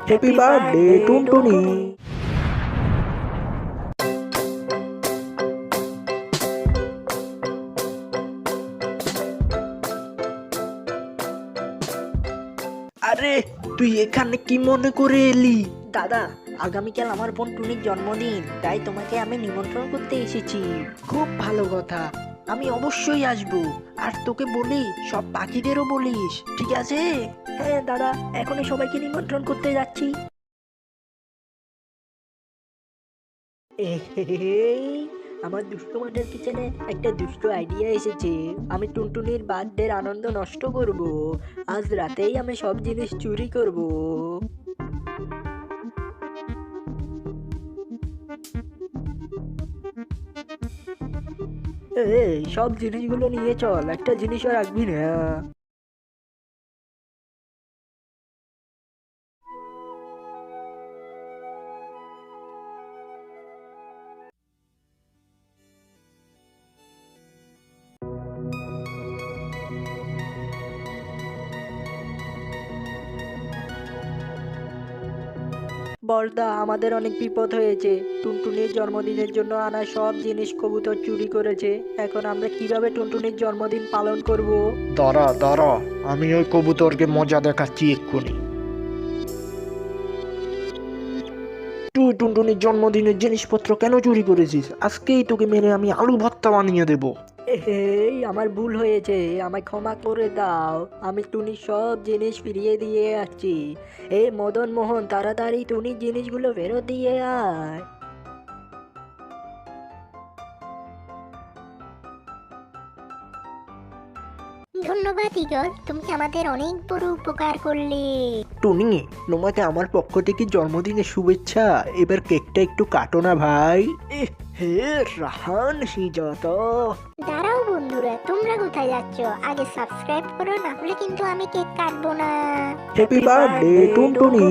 Happy birthday টুনটুনি। আরে তুই এখানে কি মনে করে এলি? দাদা, আগামীকাল আমার বোন টুনির জন্মদিন, তাই তোমাকে আমি নিমন্ত্রণ করতে এসেছি। খুব ভালো কথা, আমি অবশ্যই আসবো। আর তোকে বলি, সব পাখিদেরও বলিস, ঠিক আছে? হ্যাঁ দাদা, এখনই সবাইকে নিমন্ত্রণ করতে যাচ্ছি। এই, আমার দুষ্টু মাঠের কিচেনে একটা দুষ্টু আইডিয়া এসেছে। আমি টুনটুনির বার্থডের আনন্দ নষ্ট করব। আজ রাতেই আমি সব জিনিস চুরি করব। এই, সব জিনিসগুলো নিয়ে চল, একটা জিনিসও রাখবি না। বর্দা, আমাদের অনেক বিপদ হয়েছে। টুনটুনির জন্মদিনের জন্য আনা সব জিনিস কবুতর চুরি করেছে। এখন আমরা কিভাবে টুনটুনির জন্মদিন পালন করব? দাঁড়া দাঁড়া, আমি ওই কবুতরকে মজা দেখাচ্ছি এক্ষুনি। তুই টুনটুনির জন্মদিনের জিনিসপত্র কেন চুরি করেছিস? আজকেই তোকে মেরে আমি আলু ভর্তা বানিয়ে দেবো। এই, আমার ভুল হয়েছে, আমায় ক্ষমা করে দাও। আমি টুনির সব জিনিস ফিরিয়ে দিয়ে আসছি। এই মদন মোহন, তাড়াতাড়ি টুনির জিনিসগুলো ফেরত দিয়ে আয়। ধন্যবাদ ইগল, তুমি আমাদের অনেক বড় উপকার করলে। টুনি, তোমাকে আমার পক্ষ থেকে জন্মদিনের শুভেচ্ছা। এবার কেকটা একটু কাটো না ভাই। হে রাহান হিজত। দাঁড়াও বন্ধুরা, তোমরা কোথায় যাচ্ছ? আগে সাবস্ক্রাইব করো, না হলে কিন্তু আমি কেক কাটবো না। হ্যাপি বার্থডে টুনটুনি।